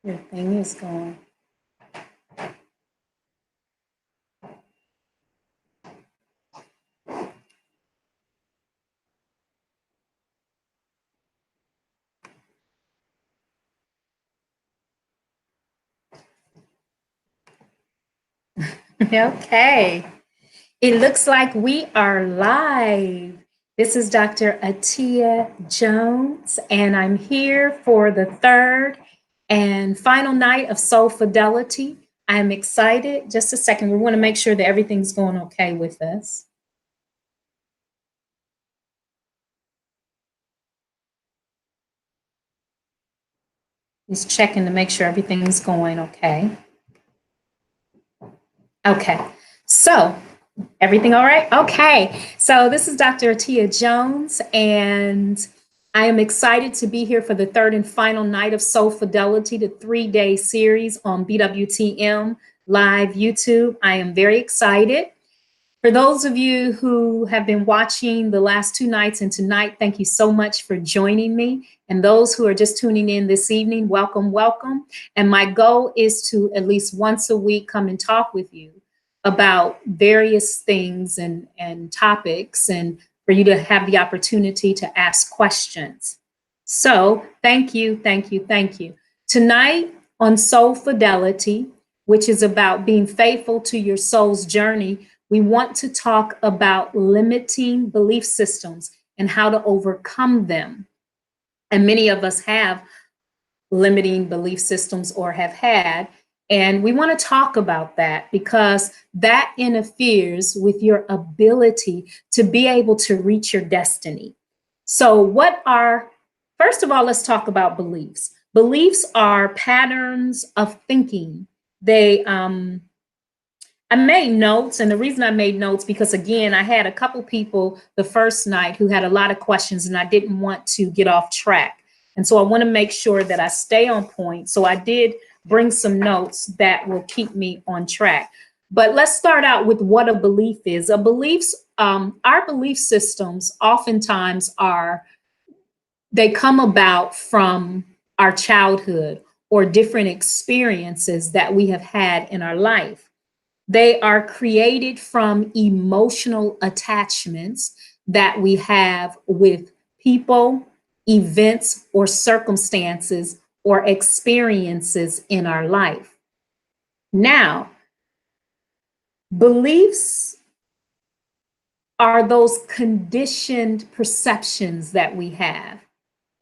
Your thing is going. Okay. It looks like we are live. This is Dr. Atiya Jones, and I'm here for the third and final night of Soul Fidelity. I'm excited. Just a second. We want to make sure that everything's going okay with us. Just checking to make sure everything's going okay. Okay. So, everything all right? Okay. So, this is Dr. Atiya Jones, and I am excited to be here for the third and final night of Soul Fidelity, the 3-day series on BWTM Live YouTube. I am very excited. For those of you who have been watching the last 2 nights and tonight, thank you so much for joining me. And those who are just tuning in this evening, welcome, welcome. And my goal is to at least once a week come and talk with you about various things and topics, and for you to have the opportunity to ask questions. So thank you, thank you, thank you. Tonight on Soul Fidelity, which is about being faithful to your soul's journey, we want to talk about limiting belief systems and how to overcome them. And many of us have limiting belief systems or have had. And we want to talk about that because that interferes with your ability to be able to reach your destiny. So, first of all, let's talk about beliefs. Beliefs are patterns of thinking. I made notes, and the reason I made notes because again, I had a couple people the first night who had a lot of questions, and I didn't want to get off track. And so I want to make sure that I stay on point. So I did bring some notes that will keep me on track. But let's start out with what a belief is. Our belief systems oftentimes they come about from our childhood or different experiences that we have had in our life. They are created from emotional attachments that we have with people, events, or circumstances or experiences in our life. Now, beliefs are those conditioned perceptions that we have.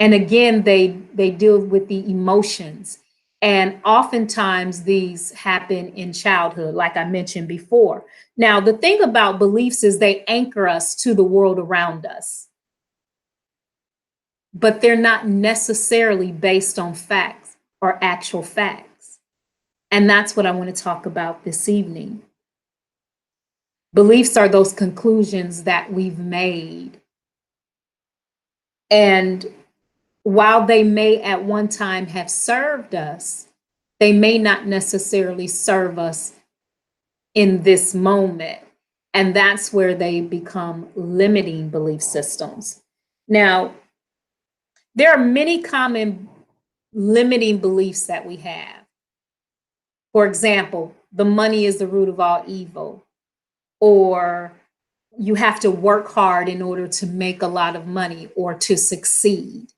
And again, they deal with the emotions. And oftentimes these happen in childhood, like I mentioned before. Now, the thing about beliefs is they anchor us to the world around us, but they're not necessarily based on facts or actual facts. And that's what I want to talk about this evening. Beliefs are those conclusions that we've made. And while they may at one time have served us, they may not necessarily serve us in this moment. And that's where they become limiting belief systems. Now, there are many common limiting beliefs that we have. For example, the money is the root of all evil, or you have to work hard in order to make a lot of money or to succeed.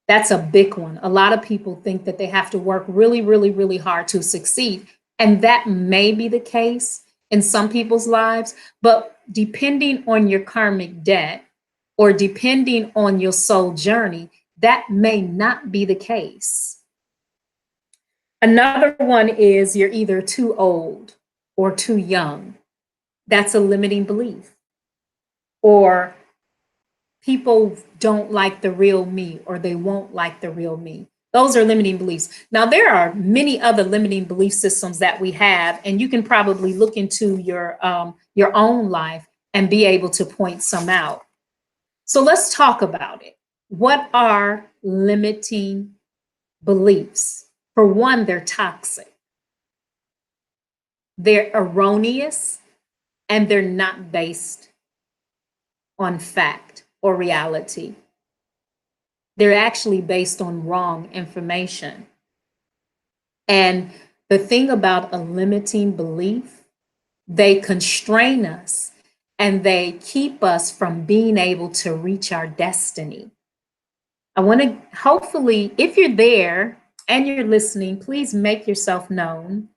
That's a big one. A lot of people think that they have to work really, really, really hard to succeed. And that may be the case in some people's lives, but depending on your karmic debt or depending on your soul journey, that may not be the case. Another one is you're either too old or too young. That's a limiting belief. Or people don't like the real me or they won't like the real me. Those are limiting beliefs. Now, there are many other limiting belief systems that we have, and you can probably look into your own life and be able to point some out. So let's talk about it. What are limiting beliefs? For one, they're toxic. They're erroneous, and they're not based on fact or reality. They're actually based on wrong information. And the thing about a limiting belief, they constrain us and they keep us from being able to reach our destiny. I want to hopefully, if you're there and you're listening, please make yourself known.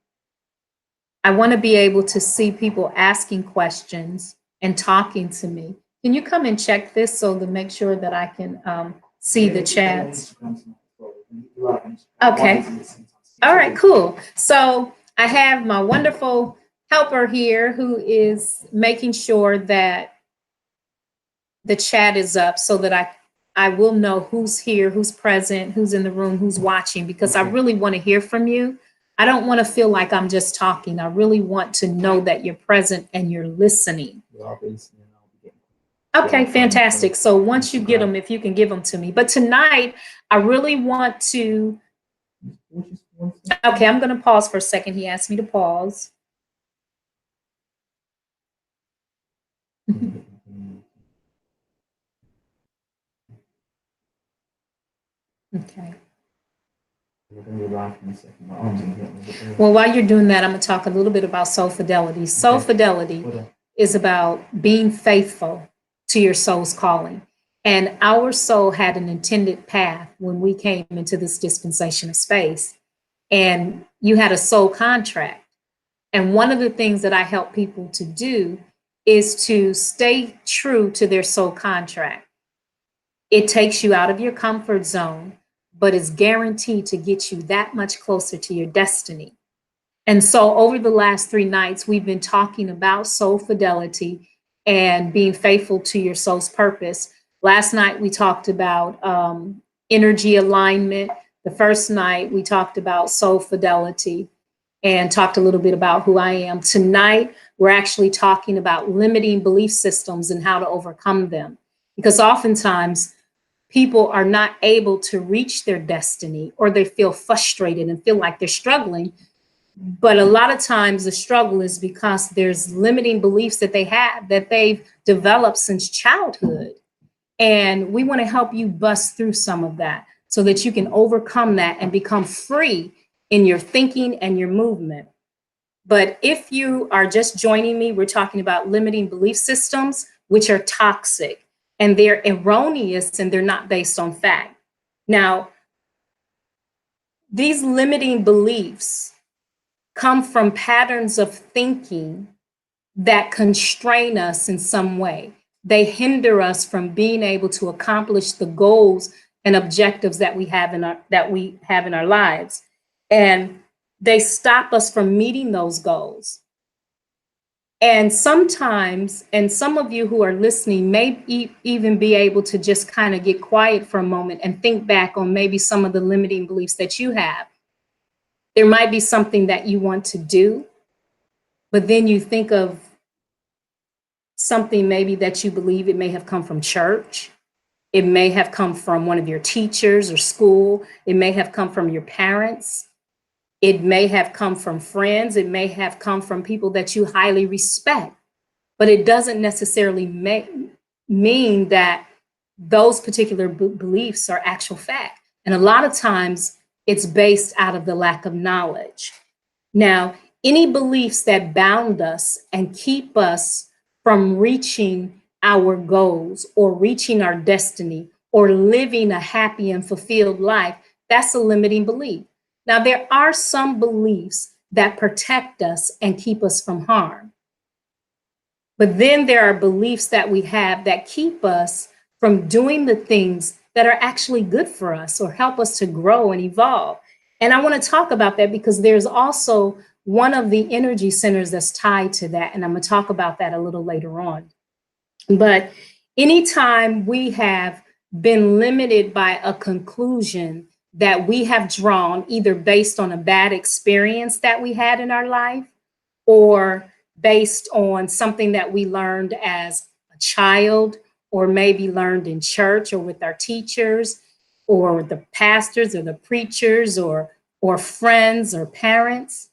I want to be able to see people asking questions and talking to me. Can you come and check this so to make sure that I can see the chats? Okay. All right, cool. So I have my wonderful helper here who is making sure that the chat is up so that I will know who's here, who's present, who's in the room, who's watching, because I really want to hear from you. I don't want to feel like I'm just talking. I really want to know that you're present and you're listening. Okay, fantastic. So once you get them, if you can give them to me. But tonight, I really want to. Okay, I'm going to pause for a second. He asked me to pause. Okay. Well, while you're doing that, I'm going to talk a little bit about soul fidelity. Soul fidelity is about being faithful to your soul's calling. And our soul had an intended path when we came into this dispensation of space. And you had a soul contract. And one of the things that I help people to do is to stay true to their soul contract. It takes you out of your comfort zone, but is guaranteed to get you that much closer to your destiny. And so over the last 3 nights, we've been talking about soul fidelity and being faithful to your soul's purpose. Last night, we talked about energy alignment. The first night, we talked about soul fidelity and talked a little bit about who I am. Tonight, we're actually talking about limiting belief systems and how to overcome them. Because oftentimes, people are not able to reach their destiny, or they feel frustrated and feel like they're struggling. But a lot of times the struggle is because there's limiting beliefs that they have that they've developed since childhood. And we want to help you bust through some of that so that you can overcome that and become free in your thinking and your movement. But if you are just joining me, we're talking about limiting belief systems, which are toxic and they're erroneous and they're not based on fact. Now, these limiting beliefs come from patterns of thinking that constrain us in some way. They hinder us from being able to accomplish the goals and objectives that we have in our lives. And they stop us from meeting those goals. And sometimes, and some of you who are listening may even be able to just kind of get quiet for a moment and think back on maybe some of the limiting beliefs that you have. There might be something that you want to do, but then you think of something maybe that you believe it may have come from church. It may have come from one of your teachers or school. It may have come from your parents. It may have come from friends. It may have come from people that you highly respect. But it doesn't necessarily mean that those particular beliefs are actual fact. And a lot of times it's based out of the lack of knowledge. Now, any beliefs that bound us and keep us from reaching our goals or reaching our destiny or living a happy and fulfilled life, that's a limiting belief. Now, there are some beliefs that protect us and keep us from harm. But then there are beliefs that we have that keep us from doing the things that are actually good for us or help us to grow and evolve. And I want to talk about that because there's also one of the energy centers that's tied to that. And I'm going to talk about that a little later on. But anytime we have been limited by a conclusion that we have drawn, either based on a bad experience that we had in our life or based on something that we learned as a child or maybe learned in church or with our teachers or the pastors or the preachers or friends or parents.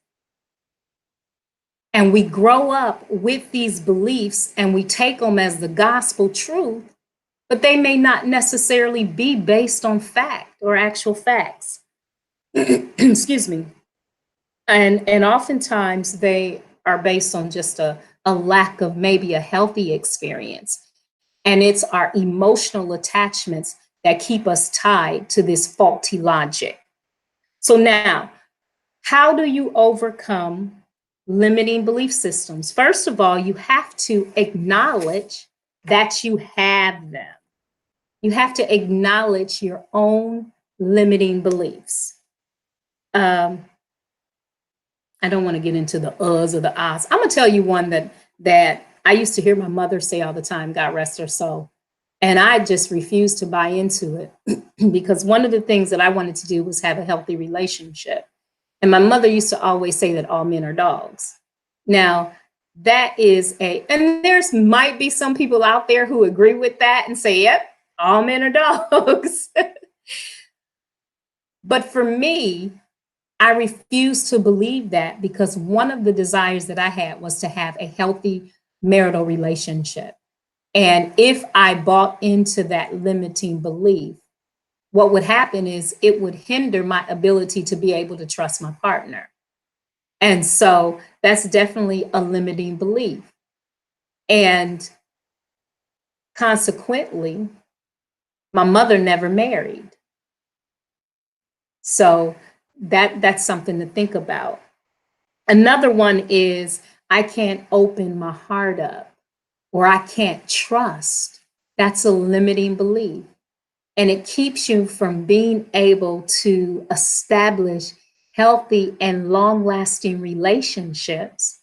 And we grow up with these beliefs and we take them as the gospel truth, but they may not necessarily be based on fact or actual facts. Excuse me. And oftentimes they are based on just a lack of maybe a healthy experience. And it's our emotional attachments that keep us tied to this faulty logic. So now, how do you overcome limiting belief systems? First of all, you have to acknowledge that you have them. You have to acknowledge your own limiting beliefs. I don't want to get into the uhs or the ahs. I'm gonna tell you one that I used to hear my mother say all the time, God rest her soul. And I just refused to buy into it because one of the things that I wanted to do was have a healthy relationship. And my mother used to always say that all men are dogs. Now, that is and there's might be some people out there who agree with that and say, yep, all men are dogs. But for me, I refuse to believe that because one of the desires that I had was to have a healthy marital relationship. And if I bought into that limiting belief, what would happen is it would hinder my ability to be able to trust my partner. And so that's definitely a limiting belief. And consequently, my mother never married. So that's something to think about. Another one is I can't open my heart up or I can't trust. That's a limiting belief. And it keeps you from being able to establish healthy and long lasting relationships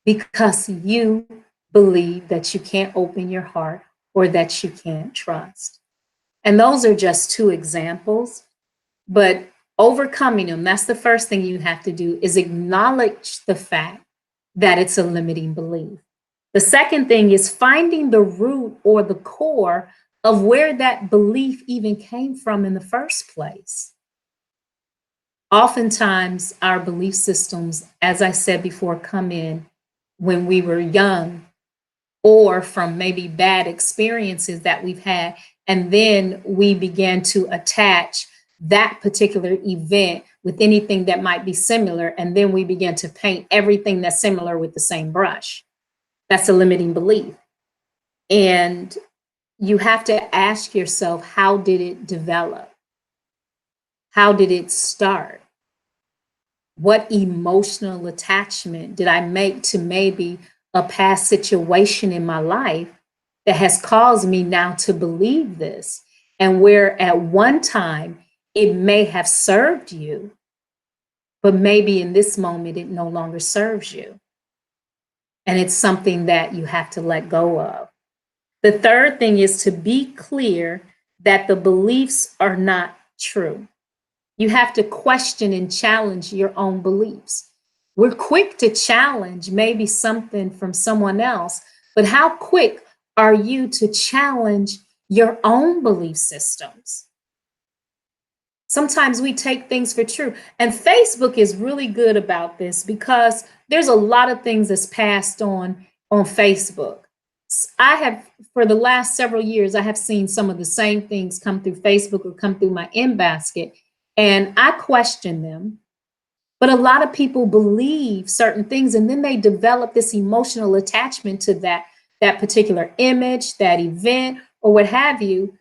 because you believe that you can't open your heart or that you can't trust. And those are just two examples, but overcoming them, that's the first thing you have to do is acknowledge the fact that it's a limiting belief. The second thing is finding the root or the core of where that belief even came from in the first place. Oftentimes, our belief systems, as I said before, come in when we were young or from maybe bad experiences that we've had. And then we began to attach that particular event with anything that might be similar. And then we began to paint everything that's similar with the same brush. That's a limiting belief. And you have to ask yourself, how did it develop? How did it start? What emotional attachment did I make to maybe a past situation in my life that has caused me now to believe this? And where at one time it may have served you, but maybe in this moment it no longer serves you. And it's something that you have to let go of. The third thing is to be clear that the beliefs are not true. You have to question and challenge your own beliefs. We're quick to challenge maybe something from someone else, but how quick are you to challenge your own belief systems? Sometimes we take things for true. And Facebook is really good about this because there's a lot of things that's passed on Facebook. I have, for the last several years, I have seen some of the same things come through Facebook or come through my in basket, and I question them. But a lot of people believe certain things, and then they develop this emotional attachment to that particular image, that event, or what have you.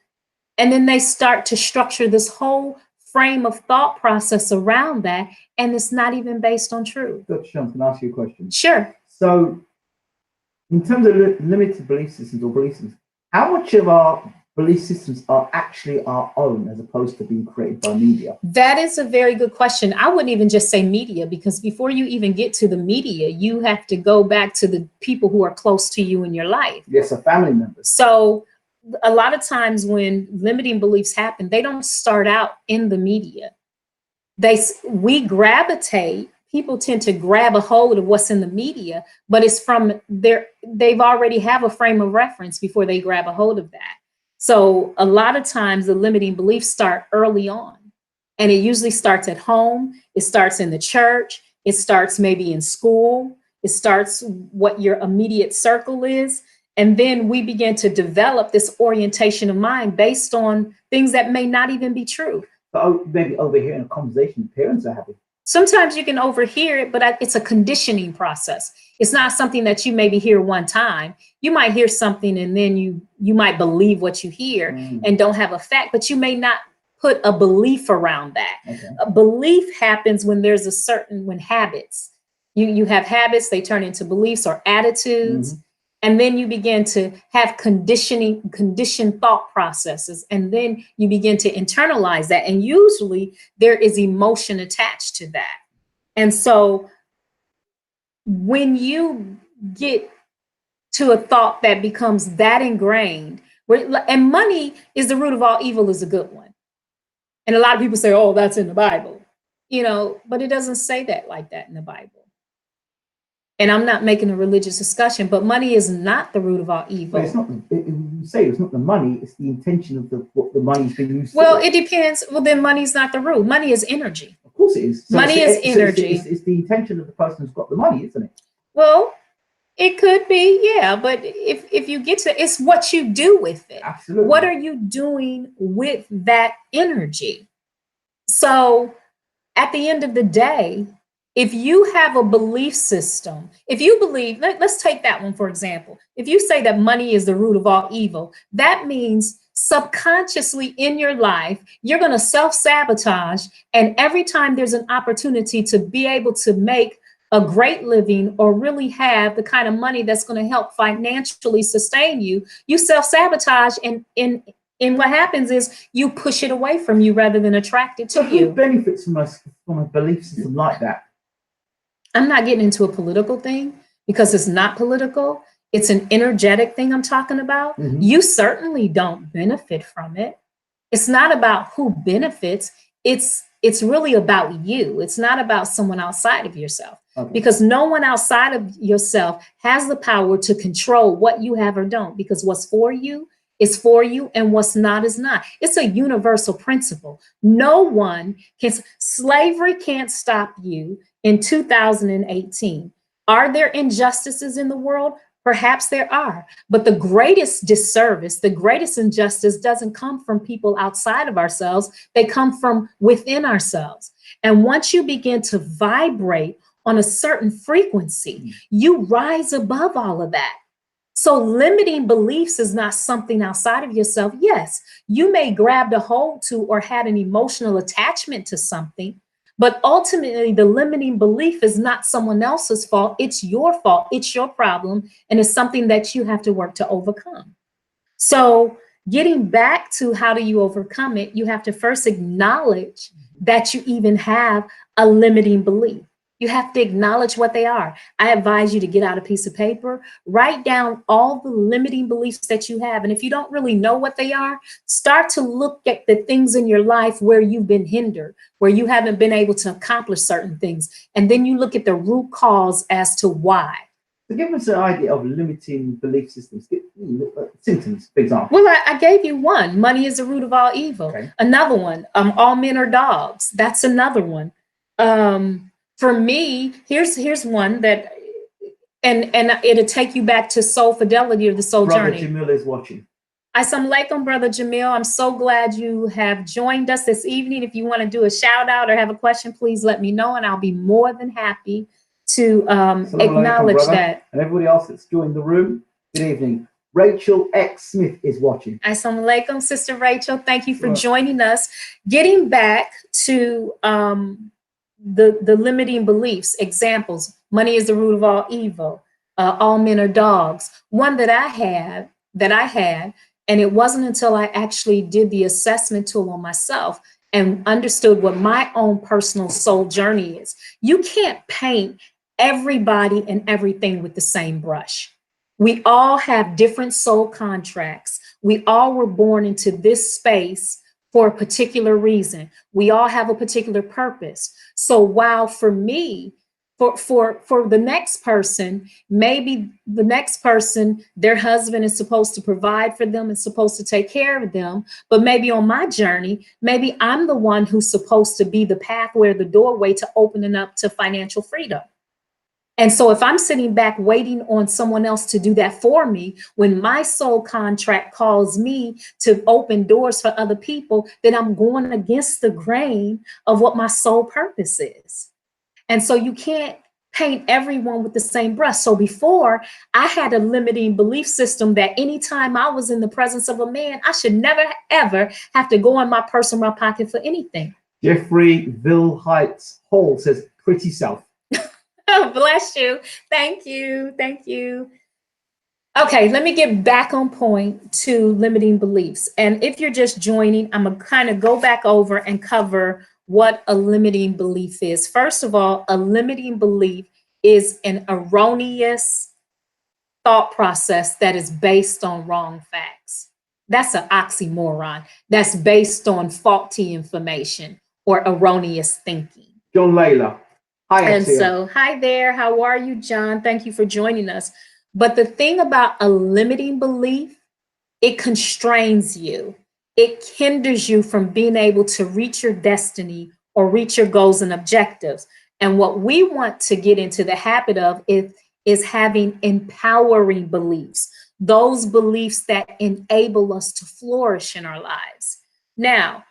And then they start to structure this whole frame of thought process around that, and it's not even based on truth. Dr. Shams, can I ask you a question? Sure. So, in terms of limited belief systems or belief systems, how much of our belief systems are actually our own as opposed to being created by media? That is a very good question. I wouldn't even just say media, because before you even get to the media, you have to go back to the people who are close to you in your life. Yes, a family member. So a lot of times when limiting beliefs happen, they don't start out in the media. We gravitate, people tend to grab a hold of what's in the media, but it's from they've already have a frame of reference before they grab a hold of that. So a lot of times the limiting beliefs start early on, and it usually starts at home. It starts in the church. It starts maybe in school. It starts what your immediate circle is. And then we begin to develop this orientation of mind based on things that may not even be true. But maybe overhearing a conversation parents are having. Sometimes you can overhear it, but it's a conditioning process. It's not something that you maybe hear one time. You might hear something and then you might believe what you hear and don't have a fact, but you may not put a belief around that. Okay. A belief happens when there's when habits. You have habits, they turn into beliefs or attitudes. And then you begin to have conditioned thought processes. And then you begin to internalize that. And usually there is emotion attached to that. And so when you get to a thought that becomes that ingrained, and money is the root of all evil is a good one. And a lot of people say, oh, that's in the Bible, but it doesn't say that like that in the Bible. And I'm not making a religious discussion, but money is not the root of all evil. But it's not. You say it's not the money; it's the intention of what the money's being used Well, for. it depends. Well, then money's not the root. Money is energy. Of course, it is. So money is energy. It's the intention of the person who's got the money, isn't it? Well, it could be, yeah. But if you get to, it's what you do with it. Absolutely. What are you doing with that energy? So, at the end of the day, if you have a belief system, if you believe, let's take that one for example. If you say that money is the root of all evil, that means subconsciously in your life, you're going to self-sabotage. And every time there's an opportunity to be able to make a great living or really have the kind of money that's going to help financially sustain you, you self-sabotage. And what happens is you push it away from you rather than attract it to you. Who benefits from a belief system like that? I'm not getting into a political thing because it's not political. It's an energetic thing I'm talking about. You certainly don't benefit from it. It's not about who benefits. It's really about you. It's not about someone outside of yourself. Okay. Because no one outside of yourself has the power to control what you have or don't, because what's for you is for you and what's not is not. It's a universal principle. No one can, slavery can't stop you in 2018. Are there injustices in the world? Perhaps there are, but the greatest disservice, the greatest injustice doesn't come from people outside of ourselves. They come from within ourselves. And once you begin to vibrate on a certain frequency, you rise above all of that. So limiting beliefs is not something outside of yourself. Yes, you may grab a hold to or had an emotional attachment to something, but ultimately the limiting belief is not someone else's fault. It's your fault. It's your problem. And it's something that you have to work to overcome. So getting back to how do you overcome it, you have to first acknowledge that you even have a limiting belief. You have to acknowledge what they are. I advise you to get out a piece of paper, write down all the limiting beliefs that you have. And if you don't really know what they are, start to look at the things in your life where you've been hindered, where you haven't been able to accomplish certain things. And then you look at the root cause as to why. So give us an idea of limiting belief systems, symptoms, for example. Well, I gave you one. Money is the root of all evil. Okay. Another one, all men are dogs. That's another one. For me, here's one that, and it'll take you back to soul fidelity or the soul journey. Brother Jamil is watching. Assalamu alaikum, Brother Jamil. I'm so glad you have joined us this evening. If you want to do a shout out or have a question, please let me know, and I'll be more than happy to acknowledge that. And everybody else that's joined the room, good evening. Rachel X. Smith is watching. Assalamu alaikum, Sister Rachel. Thank you for joining us. Getting back to the limiting beliefs, examples, money is the root of all evil, all men are dogs. One that I had, and it wasn't until I actually did the assessment tool on myself and understood what my own personal soul journey is. You can't paint everybody and everything with the same brush. We all have different soul contracts. We all were born into this space for a particular reason. We all have a particular purpose. So while for me, for the next person, maybe the next person, their husband is supposed to provide for them and supposed to take care of them. But maybe on my journey, maybe I'm the one who's supposed to be the pathway or the doorway to opening up to financial freedom. And so if I'm sitting back waiting on someone else to do that for me, when my soul contract calls me to open doors for other people, then I'm going against the grain of what my soul purpose is. And so you can't paint everyone with the same brush. So before, I had a limiting belief system that anytime I was in the presence of a man, I should never, ever have to go in my purse or my pocket for anything. Jeffrey Ville Heights Hall says, pretty self. Oh, bless you. Thank you. Thank you. Okay, let me get back on point to limiting beliefs. And if you're just joining, I'm going to kind of go back over and cover what a limiting belief is. First of all, a limiting belief is an erroneous thought process that is based on wrong facts. That's an oxymoron. That's based on faulty information or erroneous thinking. John Layla. Hi, And Atiya. so, hi there. How are you, John? Thank you for joining us. But the thing about a limiting belief, it constrains you. It hinders you from being able to reach your destiny or reach your goals and objectives. And what we want to get into the habit of is having empowering beliefs, those beliefs that enable us to flourish in our lives. Now,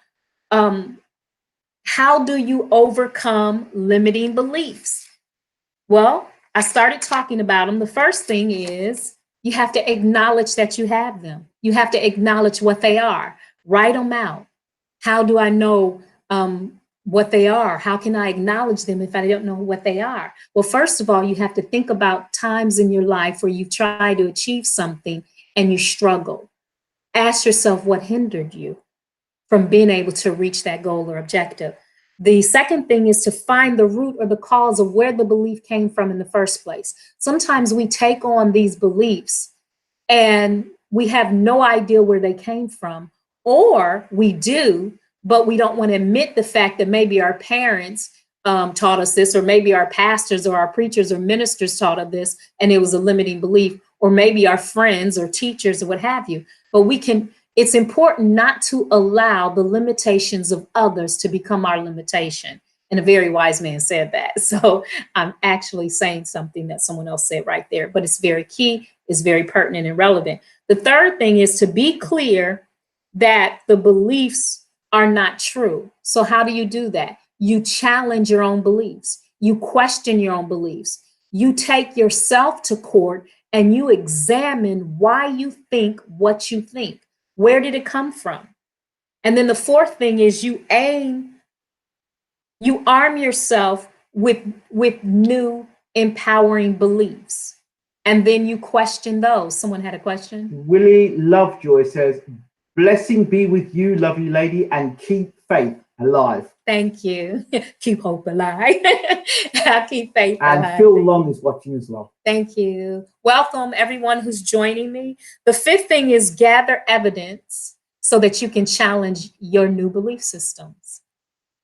how do you overcome limiting beliefs? Well, I started talking about them. The first thing is you have to acknowledge that you have them. You have to acknowledge what they are. Write them out. How do I know what they are? How can I acknowledge them if I don't know what they are? Well, first of all, you have to think about times in your life where you try to achieve something and you struggle. Ask yourself what hindered you from being able to reach that goal or objective. The second thing is to find the root or the cause of where the belief came from in the first place. Sometimes we take on these beliefs and we have no idea where they came from, or we do, but we don't want to admit the fact that maybe our parents taught us this, or maybe our pastors or our preachers or ministers taught us this, and it was a limiting belief, or maybe our friends or teachers or what have you. But it's important not to allow the limitations of others to become our limitation. And a very wise man said that. So I'm actually saying something that someone else said right there, but it's very key, it's very pertinent and relevant. The third thing is to be clear that the beliefs are not true. So how do you do that? You challenge your own beliefs. You question your own beliefs. You take yourself to court and you examine why you think what you think. Where did it come from? And then the fourth thing is you arm yourself with new empowering beliefs. And then you question those. Someone had a question? Willie Lovejoy says, blessing be with you, lovely lady, and keep faith alive. Thank you. Keep hope alive. I'll keep faith alive. And Phil Long is watching as well. Thank you. Welcome, everyone who's joining me. The fifth thing is gather evidence so that you can challenge your new belief systems.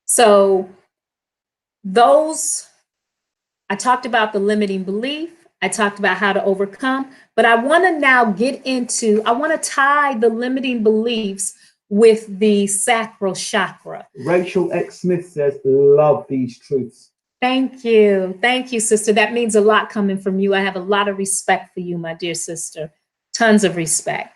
So I talked about the limiting belief. I talked about how to overcome, but I want to now I want to tie the limiting beliefs with the sacral chakra. Rachel X. Smith says, love these truths. Thank you. Thank you, sister. That means a lot coming from you. I have a lot of respect for you, my dear sister. Tons of respect.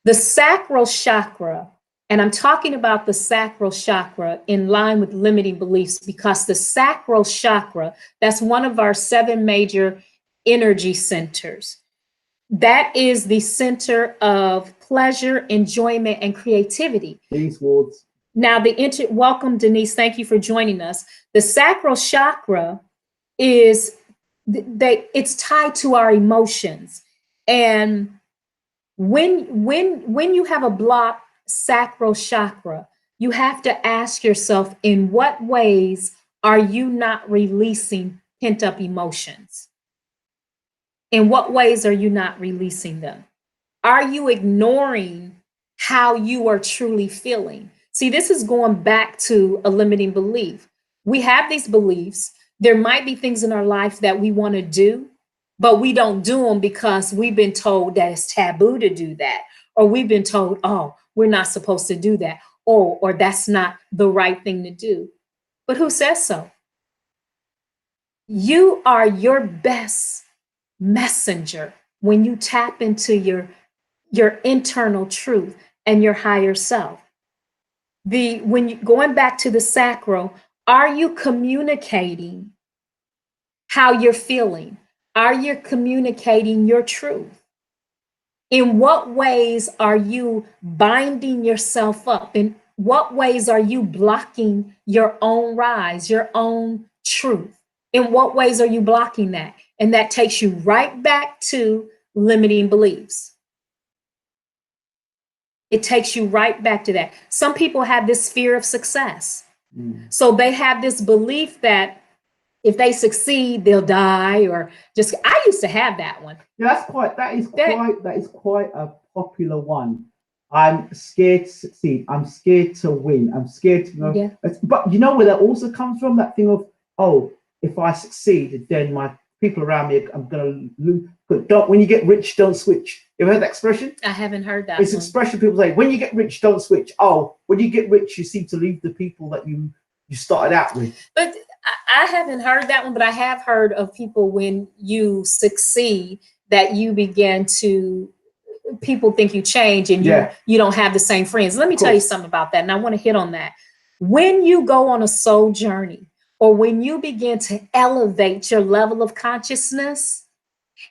The sacral chakra, and I'm talking about the sacral chakra in line with limiting beliefs because the sacral chakra, that's one of our 7 major energy centers. That is the center of pleasure, enjoyment, and creativity. These words. Now, welcome, Denise. Thank you for joining us. The sacral chakra it's tied to our emotions. And when you have a blocked sacral chakra, you have to ask yourself, in what ways are you not releasing pent-up emotions? In what ways are you not releasing them? Are you ignoring how you are truly feeling? See, this is going back to a limiting belief. We have these beliefs. There might be things in our life that we want to do, but we don't do them because we've been told that it's taboo to do that. Or we've been told, oh, we're not supposed to do that. Or that's not the right thing to do. But who says so? You are your best messenger when you tap into your internal truth and your higher self. Going back to the sacral, are you communicating how you're feeling? Are you communicating your truth? In what ways are you binding yourself up? In what ways are you blocking your own rise, your own truth? In what ways are you blocking that? And that takes you right back to limiting beliefs. It takes you right back to that. Some people have this fear of success. So they have this belief that if they succeed, they'll die, or just, I used to have that one. Yeah, that is quite a popular one. I'm scared to succeed. I'm scared to win. I'm scared to know. Yeah. But you know where that also comes from? That thing of, oh, if I succeed, then my people around me, I'm gonna lose. But don't, when you get rich, don't switch. You ever heard that expression? I haven't heard that. It's an expression people say, when you get rich, don't switch. Oh, when you get rich, you seem to leave the people that you started out with. But I haven't heard that one, but I have heard of people when you succeed that you begin to, people think you change and you don't have the same friends. Let me tell you something about that. And I want to hit on that. When you go on a soul journey, or when you begin to elevate your level of consciousness,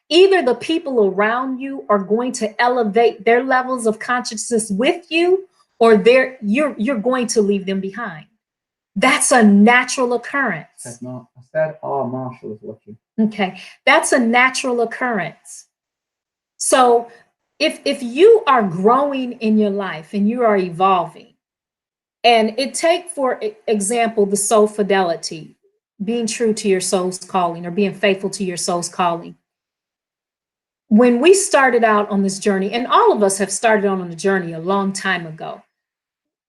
either the people around you are going to elevate their levels of consciousness with you, or you're going to leave them behind. That's a natural occurrence. That's not. I said, oh, Marshall is watching. Okay, that's a natural occurrence. So if you are growing in your life and you are evolving, and it take, for example, the soul fidelity, being true to your soul's calling, or being faithful to your soul's calling. When we started out on this journey, and all of us have started on the journey a long time ago,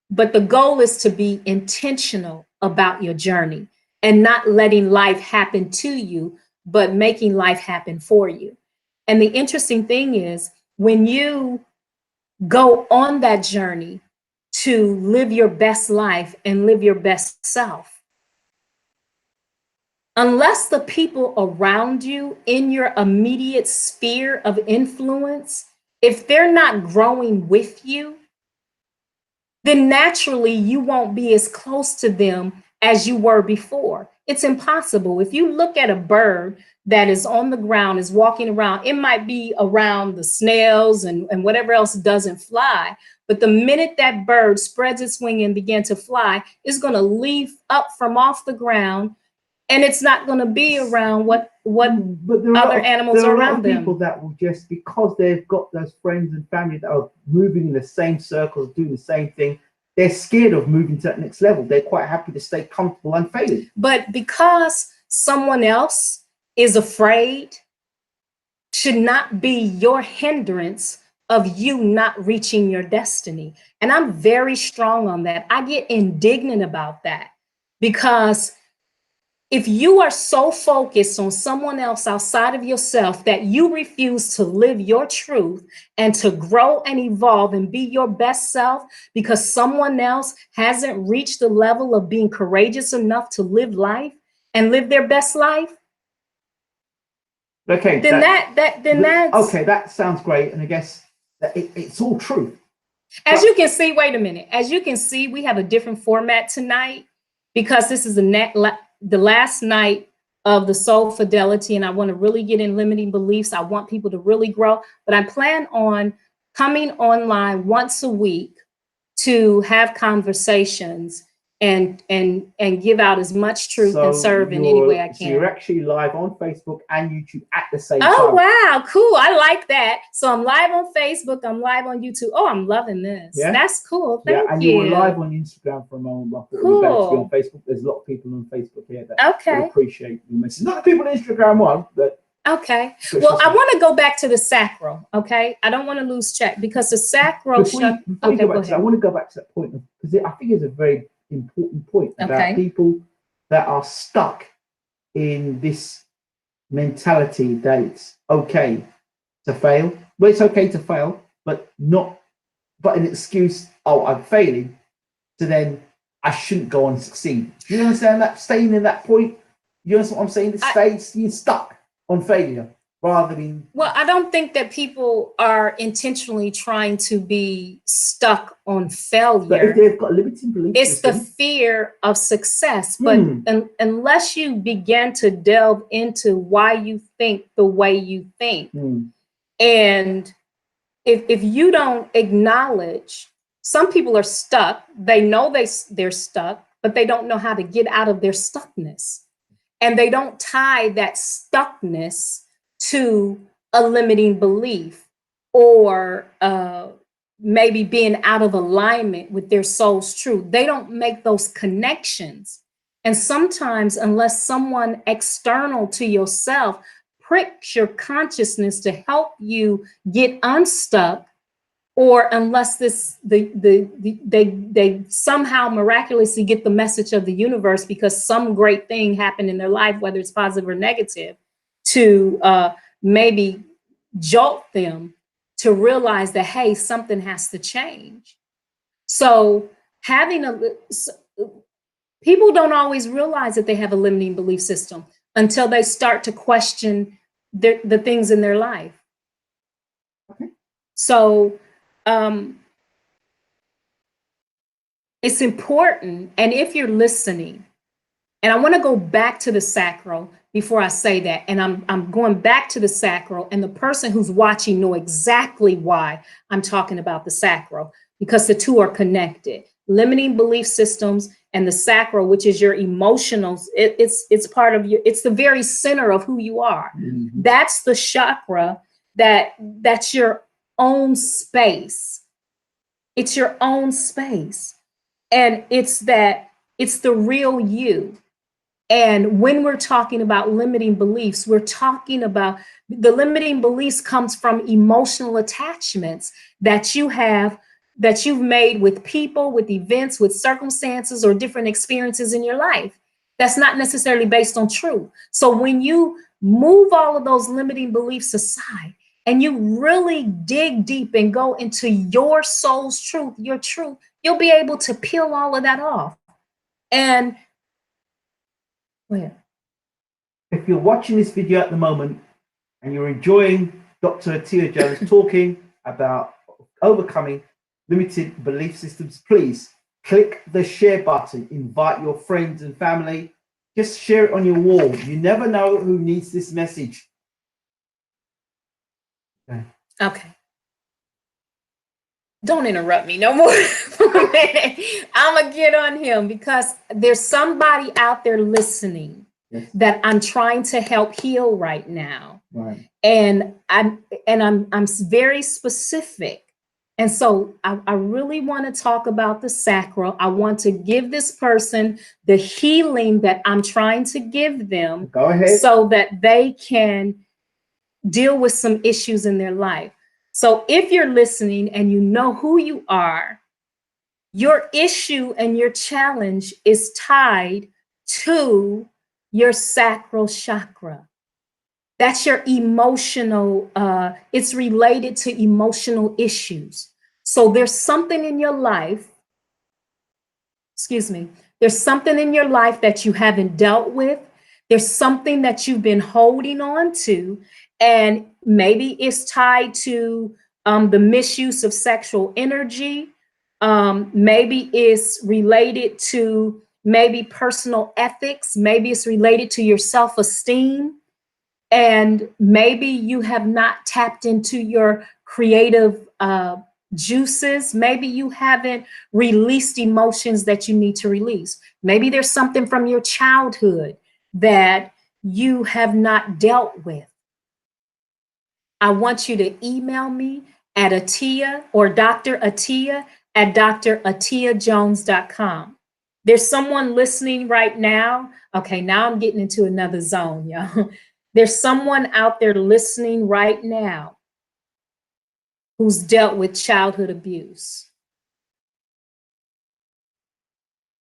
but the goal is to be intentional about your journey and not letting life happen to you, but making life happen for you. And the interesting thing is, when you go on that journey to live your best life and live your best self, unless the people around you in your immediate sphere of influence, if they're not growing with you, then naturally you won't be as close to them as you were before. It's impossible. If you look at a bird that is on the ground, is walking around, it might be around the snails and whatever else doesn't fly. But the minute that bird spreads its wing and begins to fly, it's going to leap up from off the ground, and it's not going to be around what other animals are around them. There are people that will, just because they've got those friends and family that are moving in the same circles, doing the same thing, they're scared of moving to that next level. They're quite happy to stay comfortable and failing. But because someone else is afraid, should not be your hindrance of you not reaching your destiny. And I'm very strong on that. I get indignant about that, because if you are so focused on someone else outside of yourself that you refuse to live your truth and to grow and evolve and be your best self because someone else hasn't reached the level of being courageous enough to live life and live their best life, okay, then that's okay. That sounds great, and I guess that it's all true. As you can see, wait a minute. As you can see, we have a different format tonight because this is the last night of the soul fidelity, and I want to really get in limiting beliefs. I want people to really grow, but I plan on coming online once a week to have conversations and give out as much truth and serve in any way I can. So you're actually live on Facebook and YouTube at the same time. Oh, wow, cool. I like that. So I'm live on Facebook, I'm live on YouTube. Oh, I'm loving this. Yeah? That's cool. Thank you. And you were live on Instagram for a moment. I thought cool. Better to be on Facebook. There's a lot of people on Facebook here that would appreciate your message. Not the people on Instagram one, but okay. Well, I want to go back to the sacral, okay? I don't want to lose track because the sacral... I want to go back to that point because I think it's a very important point about people that are stuck in this mentality that it's okay to fail. Well, it's okay to fail, but an excuse, oh, I'm failing, so then I shouldn't go on and succeed. Do you understand that? Staying in that point, you understand what I'm saying? You're stuck on failure. rather than. Well, I don't think that people are intentionally trying to be stuck on failure. But if they've got a limiting belief it's system, the fear of success. But unless you begin to delve into why you think the way you think, and if you don't acknowledge, some people are stuck, they know they're stuck, but they don't know how to get out of their stuckness. And they don't tie that stuckness to a limiting belief or maybe being out of alignment with their soul's truth. They don't make those connections. And sometimes, unless someone external to yourself pricks your consciousness to help you get unstuck, or unless they somehow miraculously get the message of the universe because some great thing happened in their life, whether it's positive or negative, to maybe jolt them to realize that, hey, something has to change. So people don't always realize that they have a limiting belief system until they start to question the things in their life. Okay. So it's important. And if you're listening, and I want to go back to the sacral before I say that, and I'm going back to the sacral, and the person who's watching know exactly why I'm talking about the sacral, because the two are connected. Limiting belief systems and the sacral, which is your emotionals, it's part of you. It's the very center of who you are. That's the chakra that's your own space. It's your own space. And it's the real you. And when we're talking about limiting beliefs, we're talking about the limiting beliefs comes from emotional attachments that you have, that you've made with people, with events, with circumstances, or different experiences in your life. That's not necessarily based on truth. So when you move all of those limiting beliefs aside and you really dig deep and go into your soul's truth, your truth, you'll be able to peel all of that off. And if you're watching this video at the moment and you're enjoying Dr. Atiya Jones talking about overcoming limited belief systems, please click the share button, invite your friends and family, just share it on your wall. You never know who needs this message. Okay. Don't interrupt me no more. I'm going to get on him because there's somebody out there listening that I'm trying to help heal right now. Right. And I'm very specific. And so I really want to talk about the sacral. I want to give this person the healing that I'm trying to give them. Go ahead. So that they can deal with some issues in their life. So if you're listening and you know who you are, your issue and your challenge is tied to your sacral chakra. That's your emotional, it's related to emotional issues. So there's something in your life, there's something in your life that you haven't dealt with. There's something that you've been holding on to, and maybe it's tied to the misuse of sexual energy. Maybe it's related to maybe personal ethics. Maybe it's related to your self-esteem. And maybe you have not tapped into your creative juices. Maybe you haven't released emotions that you need to release. Maybe there's something from your childhood that you have not dealt with. I want you to email me at Atiya or Dr. Atiya at dratiyajones.com. There's someone listening right now. Okay, now I'm getting into another zone, y'all. There's someone out there listening right now who's dealt with childhood abuse.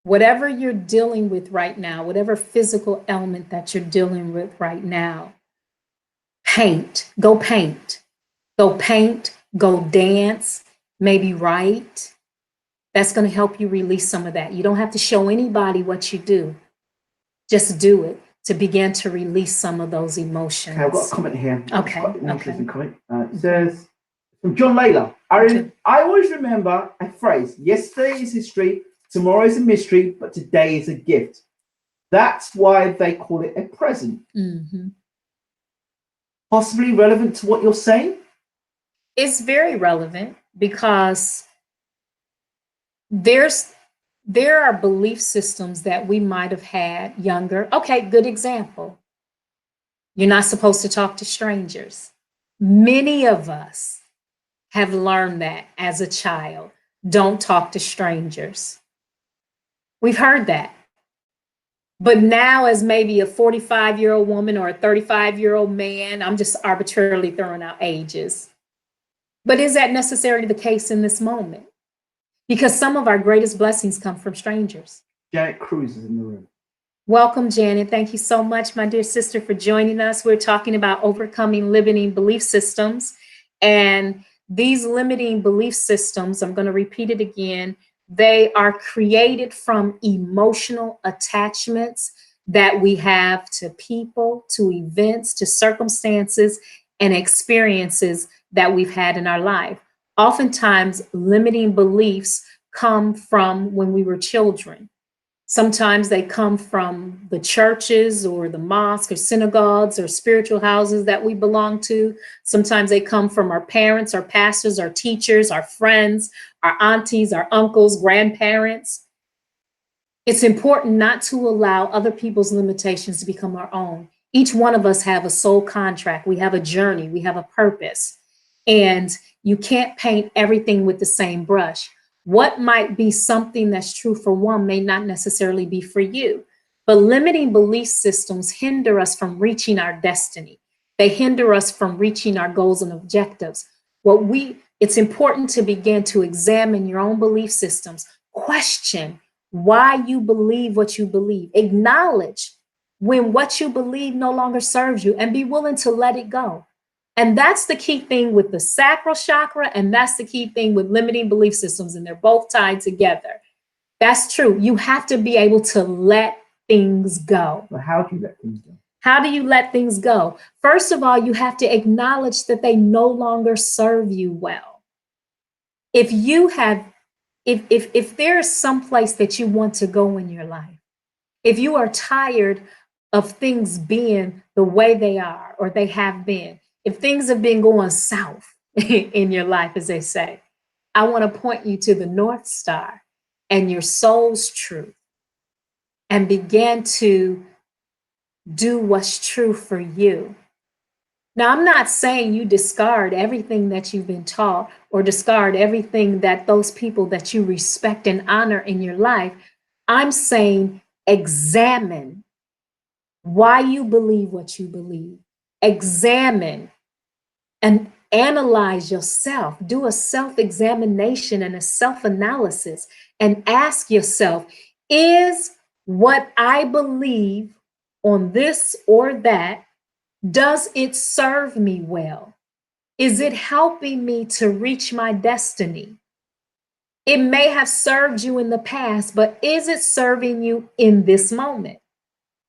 Whatever you're dealing with right now, whatever physical ailment that you're dealing with right now, paint, go paint, go paint, go dance, maybe write. That's going to help you release some of that. You don't have to show anybody what you do. Just do it. to begin to release some of those emotions. Okay, I've got a comment here. Okay. Interesting comment. It says, from John Layla, I always remember a phrase, yesterday is history, tomorrow is a mystery, but today is a gift. That's why they call it a present. Possibly relevant to what you're saying? It's very relevant because there are belief systems that we might have had younger. Okay, good example. You're not supposed to talk to strangers. Many of us have learned that as a child. Don't talk to strangers. We've heard that. But now, as maybe a 45-year-old woman or a 35-year-old man, I'm just arbitrarily throwing out ages. But is that necessarily the case in this moment? Because some of our greatest blessings come from strangers. Janet Cruz is in the room. Welcome, Janet. Thank you so much, my dear sister, for joining us. We're talking about overcoming limiting belief systems. And these limiting belief systems, I'm going to repeat it again, they are created from emotional attachments that we have to people, to events, to circumstances, and experiences that we've had in our life. Oftentimes, limiting beliefs come from when we were children. Sometimes they come from the churches or the mosque or synagogues or spiritual houses that we belong to. Sometimes they come from our parents, our pastors, our teachers, our friends, our aunties, our uncles, grandparents. It's important not to allow other people's limitations to become our own. Each one of us have a soul contract. We have a journey. We have a purpose. And you can't paint everything with the same brush. What might be something that's true for one may not necessarily be for you. But limiting belief systems hinder us from reaching our destiny. They hinder us from reaching our goals and objectives. It's important to begin to examine your own belief systems. Question why you believe what you believe. Acknowledge when what you believe no longer serves you, and be willing to let it go. And that's the key thing with the sacral chakra, and that's the key thing with limiting belief systems, and they're both tied together. That's true. You have to be able to let things go. Well, how do you let things go? How do you let things go? First of all, you have to acknowledge that they no longer serve you well. If there's some place that you want to go in your life, if you are tired of things being the way they are or they have been, if things have been going south in your life, as they say, I want to point you to the North Star and your soul's truth and begin to do what's true for you. Now, I'm not saying you discard everything that you've been taught or discard everything that those people that you respect and honor in your life. I'm saying examine why you believe what you believe. Examine and analyze yourself. Do a self-examination and a self-analysis and ask yourself, is what I believe on this or that, does it serve me well? Is it helping me to reach my destiny? It may have served you in the past, but is it serving you in this moment?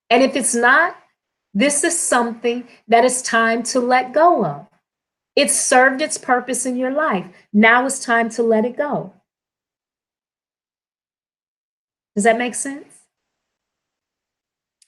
And if it's not, this is something that is time to let go of. It served its purpose in your life. Now it's time to let it go. Does that make sense?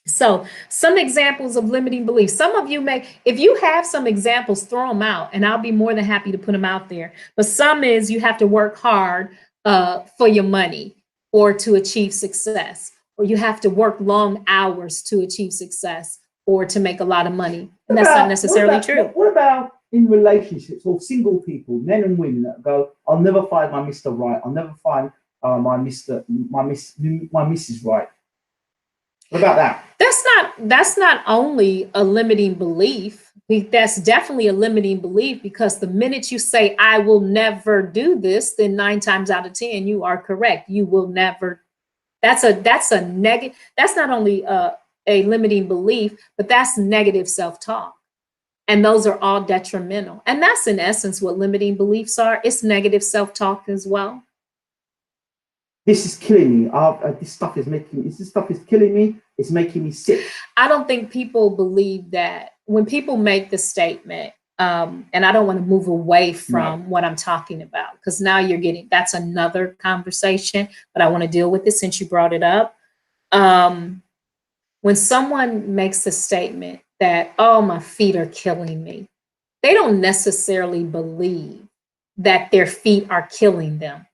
So some examples of limiting beliefs. Some of you may, if you have some examples, throw them out and I'll be more than happy to put them out there. But some is you have to work hard for your money or to achieve success, or you have to work long hours to achieve success or to make a lot of money. And that's not necessarily true. What about in relationships or single people, men and women that go, I'll never find my Mr. Right. I'll never find my Mrs. Right. What about that? That's not only a limiting belief. That's definitely a limiting belief, because the minute you say, I will never do this, then 9 times out of 10, you are correct. You will never. That's a negative. That's not only a limiting belief, but that's negative self-talk. And those are all detrimental. And that's in essence what limiting beliefs are. It's negative self-talk as well. this is killing me. This stuff is killing me. It's making me sick. I don't think people believe that when people make the statement, and I don't want to move away from what I'm talking about, because now that's another conversation, but I want to deal with it since you brought it up. When someone makes a statement that, oh, my feet are killing me, they don't necessarily believe that their feet are killing them.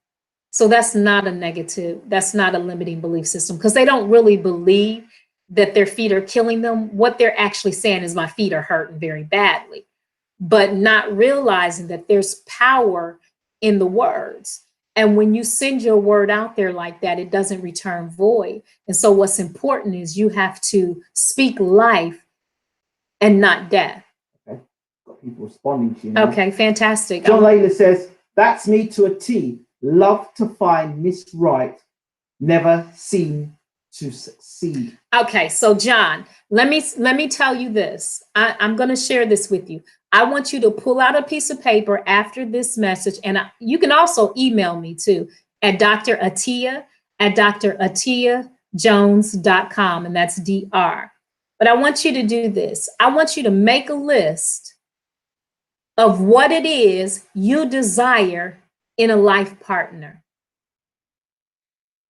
So that's not a negative, that's not a limiting belief system, because they don't really believe that their feet are killing them. What they're actually saying is my feet are hurting very badly, but not realizing that there's power in the words. And when you send your word out there like that, it doesn't return void. And so what's important is you have to speak life and not death. Okay. Got people responding to you. Okay, fantastic. John Layla says, that's me to a T. Love to find Miss Right, never seem to succeed. Okay, so John, let me tell you this. I'm going to share this with you. I want you to pull out a piece of paper after this message, and you can also email me too at Dr. Atiya at dratiyajones.com, and that's DR. But I want you to do this. I want you to make a list of what it is you desire in a life partner.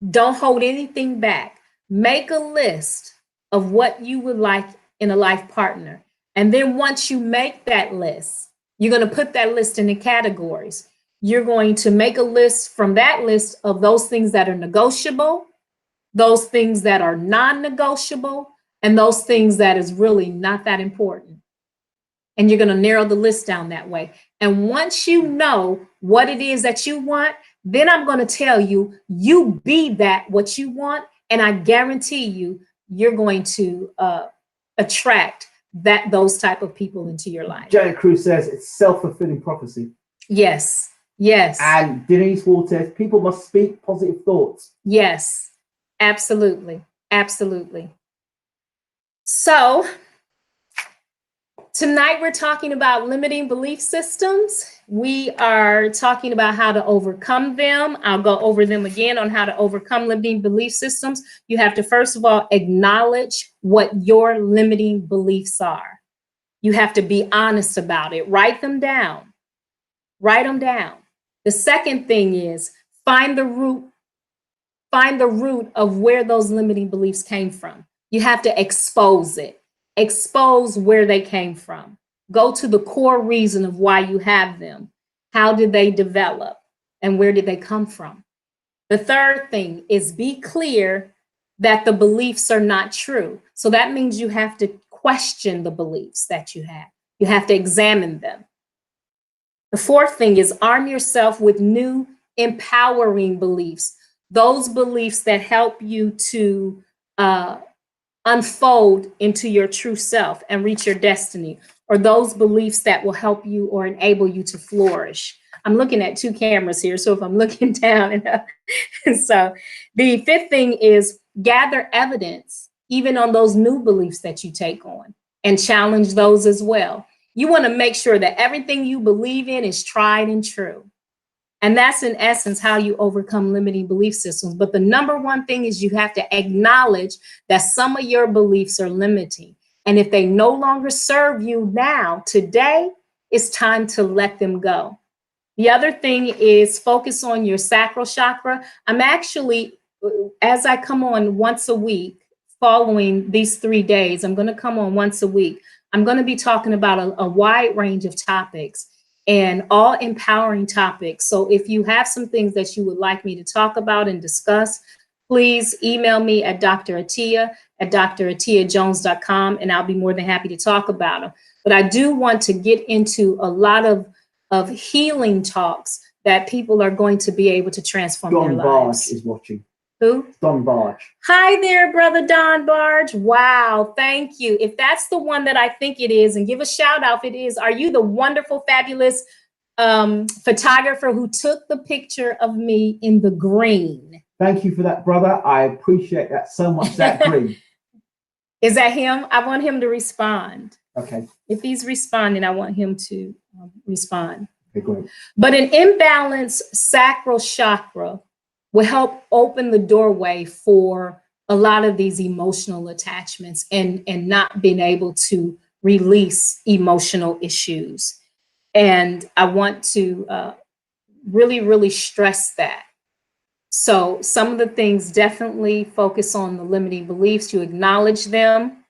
Don't hold anything back. Make a list of what you would like in a life partner. And then once you make that list, you're going to put that list into categories. You're going to make a list from that list of those things that are negotiable, those things that are non-negotiable, and those things that is really not that important. And you're going to narrow the list down that way. And once you know what it is that you want, then I'm going to tell you, you be that what you want. And I guarantee you, you're going to attract those type of people into your life. Janet Cruz says it's self-fulfilling prophecy. Yes. Yes. And Denise Ward says people must speak positive thoughts. Yes, absolutely. Absolutely. So tonight we're talking about limiting belief systems. We are talking about how to overcome them. I'll go over them again on how to overcome limiting belief systems. You have to, first of all, acknowledge what your limiting beliefs are. You have to be honest about it. Write them down. Write them down. The second thing is find the root of where those limiting beliefs came from. You have to expose it. Expose where they came from. Go to the core reason of why you have them. How did they develop? And where did they come from? The third thing is be clear that the beliefs are not true. So that means you have to question the beliefs that you have. You have to examine them. The fourth thing is arm yourself with new empowering beliefs. Those beliefs that help you to unfold into your true self and reach your destiny, or those beliefs that will help you or enable you to flourish. I'm looking at two cameras here, so if I'm looking down, so the fifth thing is gather evidence, even on those new beliefs that you take on, and challenge those as well. You want to make sure that everything you believe in is tried and true. And that's in essence how you overcome limiting belief systems. But the number one thing is you have to acknowledge that some of your beliefs are limiting. And if they no longer serve you now, today, it's time to let them go. The other thing is focus on your sacral chakra. I'm actually, as I come on once a week, following these 3 days, I'm going to come on once a week. I'm going to be talking about a wide range of topics and all empowering topics. So if you have some things that you would like me to talk about and discuss, please email me at Dr. Atiya at dratiyajones.com, and I'll be more than happy to talk about them. But I do want to get into a lot of healing talks that people are going to be able to transform their lives. Don Barge is watching. Who? Don Barge. Hi there, brother Don Barge. Wow, thank you. If that's the one that I think it is, and give a shout out if it is, are you the wonderful, fabulous photographer who took the picture of me in the green? Thank you for that, brother. I appreciate that so much, that green. Is that him? I want him to respond. Okay. If he's responding, I want him to respond. Okay, great. But an imbalanced sacral chakra will help open the doorway for a lot of these emotional attachments and not being able to release emotional issues. And I want to really, really stress that. So some of the things, definitely focus on the limiting beliefs. You acknowledge them.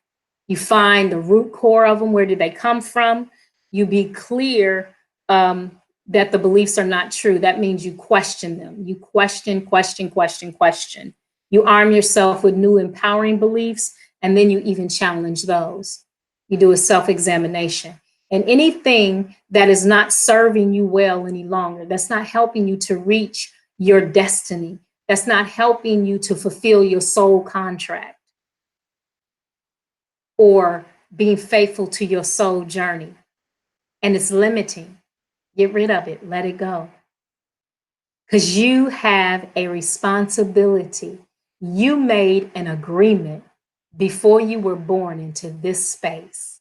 You find the root core of them. Where did they come from? You be clear that the beliefs are not true. That means you question them. You question, question, question, question. You arm yourself with new empowering beliefs, and then you even challenge those. You do a self-examination. And anything that is not serving you well any longer, that's not helping you to reach your destiny, that's not helping you to fulfill your soul contract or being faithful to your soul journey, and it's limiting, get rid of it, let it go. Because you have a responsibility. You made an agreement before you were born into this space.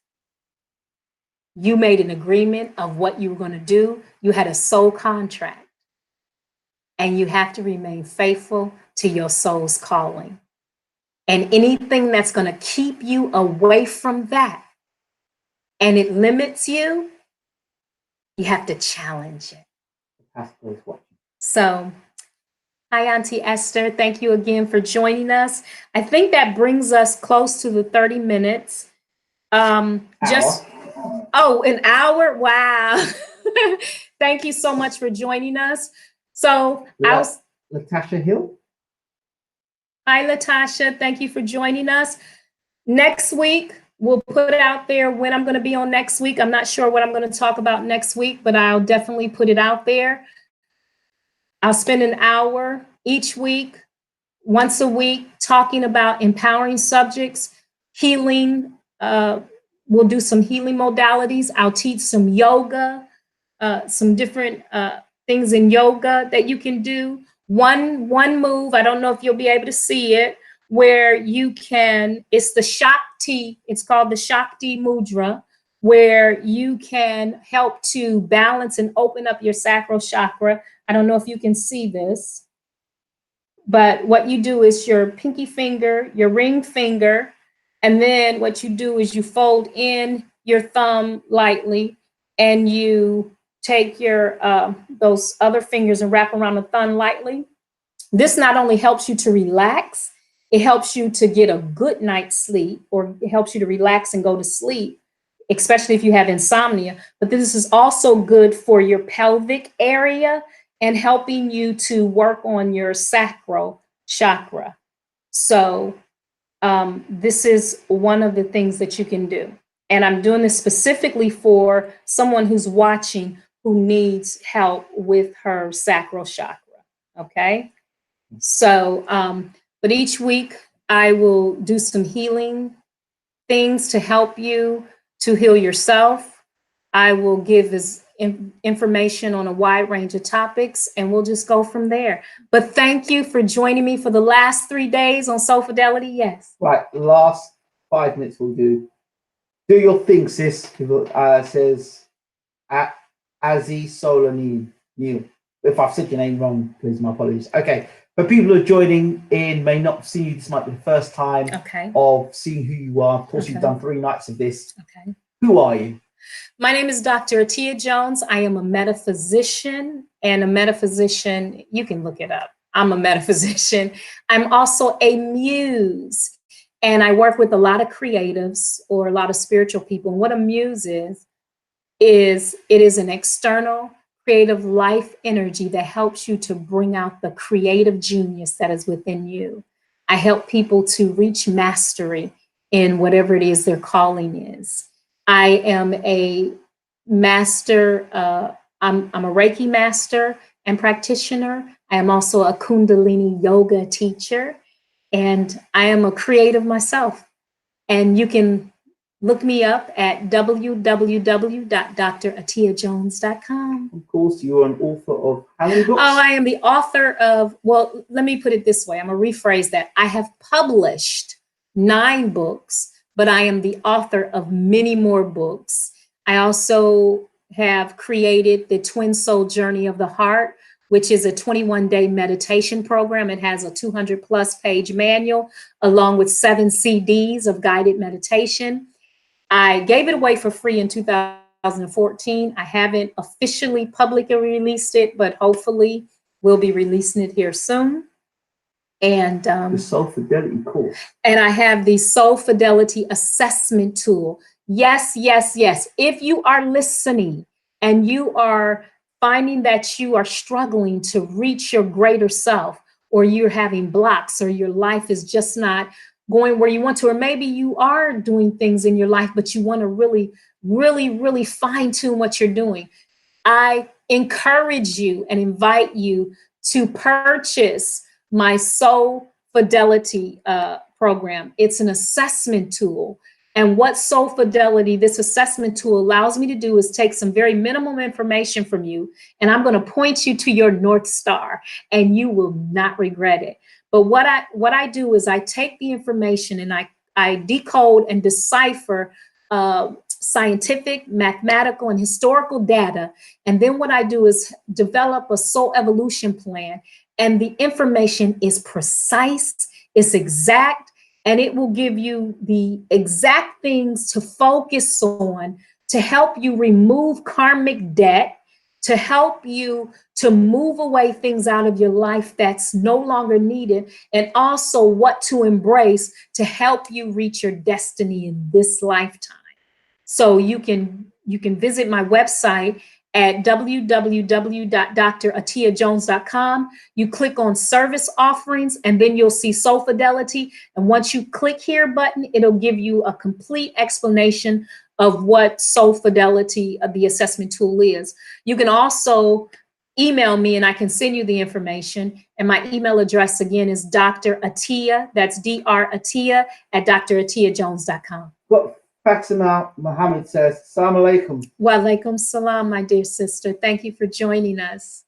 You made an agreement of what you were going to do. You had a soul contract. And you have to remain faithful to your soul's calling. And anything that's going to keep you away from that and it limits you, you have to challenge it. So, hi, Auntie Esther. Thank you again for joining us. I think that brings us close to the 30 minutes. Oh, an hour? Wow. Thank you so much for joining us. So, Latasha Hill. Hi, Latasha. Thank you for joining us. Next week, we'll put out there when I'm going to be on next week. I'm not sure what I'm going to talk about next week, but I'll definitely put it out there. I'll spend an hour each week, once a week, talking about empowering subjects, healing. We'll do some healing modalities. I'll teach some yoga, some different things in yoga that you can do. One move, I don't know if you'll be able to see it, where you can, it's the Shakti, it's called the Shakti Mudra, where you can help to balance and open up your sacral chakra. I don't know if you can see this, but what you do is your pinky finger, your ring finger, and then what you do is you fold in your thumb lightly, and you take your those other fingers and wrap around the thumb lightly. This not only helps you to relax, it helps you to get a good night's sleep, or it helps you to relax and go to sleep, especially if you have insomnia. But this is also good for your pelvic area and helping you to work on your sacral chakra. So this is one of the things that you can do. And I'm doing this specifically for someone who's watching who needs help with her sacral chakra. Okay. So, but each week I will do some healing things to help you to heal yourself. I will give this information on a wide range of topics, and we'll just go from there. But thank you for joining me for the last 3 days on Soul Fidelity. Yes. Right. Last 5 minutes we'll do. Do your thing, sis. Says Azzy Solani. If I've said your name wrong, please, my apologies. Okay. But people who are joining in may not see you. This might be the first time of seeing who you are. Of course, you've done 3 nights of this. Okay. Who are you? My name is Dr. Atiya Jones. I am a metaphysician, and a metaphysician, you can look it up. I'm a metaphysician. I'm also a muse, and I work with a lot of creatives or a lot of spiritual people. And what a muse is it is an external creative life energy that helps you to bring out the creative genius that is within you. I help people to reach mastery in whatever it is their calling is. I am a master, I'm a Reiki master and practitioner. I am also a Kundalini yoga teacher, and I am a creative myself. And you can look me up at www.dratiyajones.com. Of course, you're an author of how many books? Oh, I am the author of, well, let me put it this way. I'm going to rephrase that. I have published 9 books, but I am the author of many more books. I also have created the Twin Soul Journey of the Heart, which is a 21-day meditation program. It has a 200+ page manual along with 7 CDs of guided meditation. I gave it away for free in 2014. I haven't officially publicly released it, but hopefully we'll be releasing it here soon. And the Soul Fidelity course. And I have the Soul Fidelity assessment tool. Yes, yes, yes. If you are listening and you are finding that you are struggling to reach your greater self, or you're having blocks, or your life is just not going where you want to, or maybe you are doing things in your life, but you want to really, really, really fine tune what you're doing, I encourage you and invite you to purchase my Soul Fidelity program. It's an assessment tool. And what Soul Fidelity, this assessment tool, allows me to do is take some very minimum information from you, and I'm going to point you to your North Star, and you will not regret it. But what I do is I take the information and I decode and decipher scientific, mathematical, and historical data. And then what I do is develop a soul evolution plan. And the information is precise, it's exact, and it will give you the exact things to focus on to help you remove karmic debt, to help you to move away things out of your life that's no longer needed, and also what to embrace to help you reach your destiny in this lifetime. So you can visit my website at www.dratiyajones.com. You click on service offerings, and then you'll see Soul Fidelity. And once you click here button, it'll give you a complete explanation of what Soul Fidelity, the assessment tool, is. You can also email me and I can send you the information. And my email address again is Dr. Atiya, that's Dr. Atiya at dratiyajones.com. Well, Fatima Muhammad says, Assalamu alaikum. Wa alaikum salam, my dear sister. Thank you for joining us.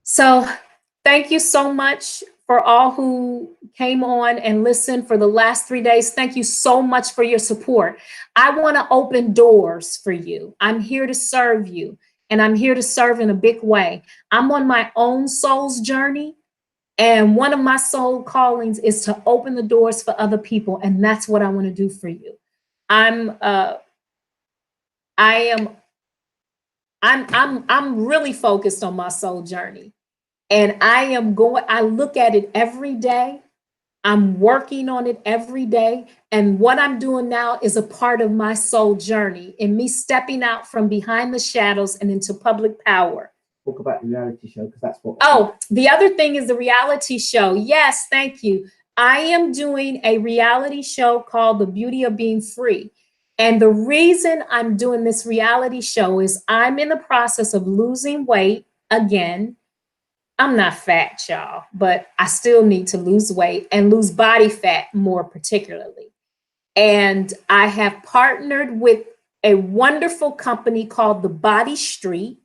So thank you so much for all who came on and listened for the last 3 days. Thank you so much for your support. I want to open doors for you. I'm here to serve you, and I'm here to serve in a big way. I'm on my own soul's journey. And one of my soul callings is to open the doors for other people. And that's what I want to do for you. I'm really focused on my soul journey. And I look at it every day. I'm working on it every day. And what I'm doing now is a part of my soul journey, and me stepping out from behind the shadows and into public power. Talk about the reality show, because that's what. Oh, the other thing is the reality show. Yes, thank you. I am doing a reality show called The Beauty of Being Free. And the reason I'm doing this reality show is I'm in the process of losing weight again. I'm not fat, y'all, but I still need to lose weight and lose body fat more particularly. And I have partnered with a wonderful company called The Body Street.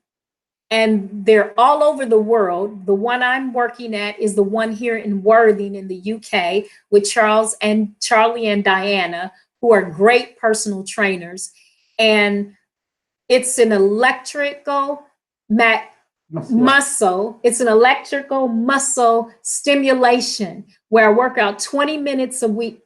And they're all over the world. The one I'm working at is the one here in Worthing in the UK with Charlie and Diana, who are great personal trainers. And it's an electrical muscle. It's an electrical muscle stimulation where I work out 20 minutes a week.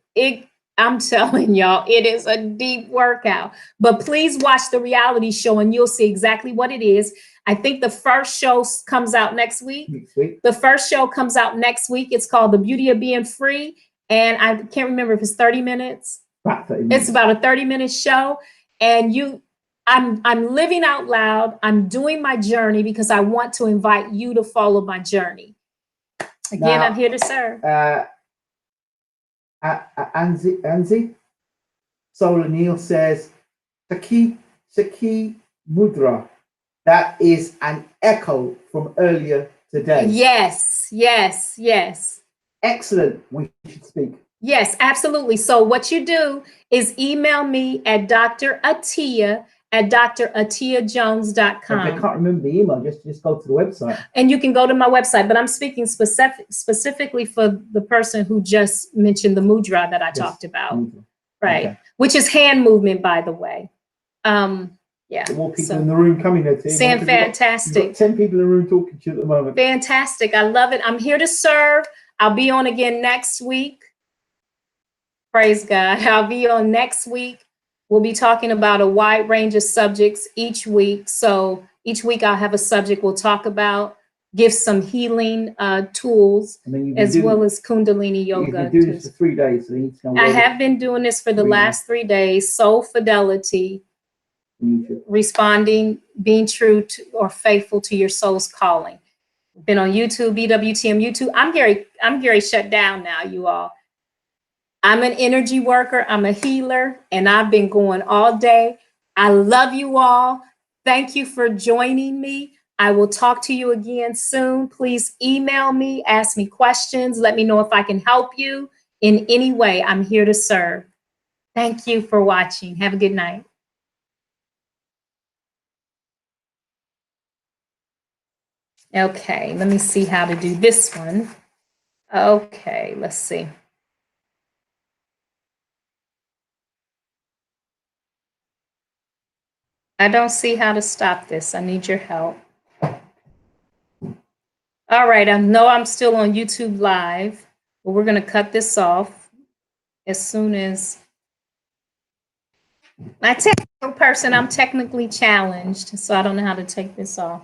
I'm telling y'all, it is a deep workout. But please watch the reality show and you'll see exactly what it is. I think the first show comes out next week. The first show comes out next week. It's called The Beauty of Being Free. And I can't remember if it's 30 minutes. About 30 minutes. It's about a 30-minute show. And I'm living out loud. I'm doing my journey because I want to invite you to follow my journey. Again, now, I'm here to serve. Anzi Soul Neil says, Shakti Mudra. That is an echo from earlier today. Yes, yes, yes. Excellent. We should speak. Yes, absolutely. So what you do is email me at Dr. Atiya at dratiyajones.com. If I can't remember the email, just go to the website. And you can go to my website, but I'm speaking specifically for the person who just mentioned the mudra that I talked about. Right. Okay. Which is hand movement, by the way. Yeah. The more people in the room coming there, team. Saying fantastic. You've got 10 people in the room talking to you at the moment. Fantastic. I love it. I'm here to serve. I'll be on again next week. Praise God. I'll be on next week. We'll be talking about a wide range of subjects each week. So each week I'll have a subject we'll talk about, give some healing tools, as well as Kundalini yoga. You've been doing this for 3 days. So I have been doing this for the last 3 days. Soul fidelity, responding, being true to, or faithful to your soul's calling. Been on YouTube, BWTM YouTube. I'm Gary shut down now, you all. I'm an energy worker. I'm a healer, and I've been going all day. I love you all. Thank you for joining me. I will talk to you again soon. Please email me, ask me questions. Let me know if I can help you in any way. I'm here to serve. Thank you for watching. Have a good night. Okay, let me see how to do this one. Okay, let's see. I don't see how to stop this. I need your help. All right, I know I'm still on YouTube Live, but we're going to cut this off as soon as my technical person, I'm technically challenged, so I don't know how to take this off.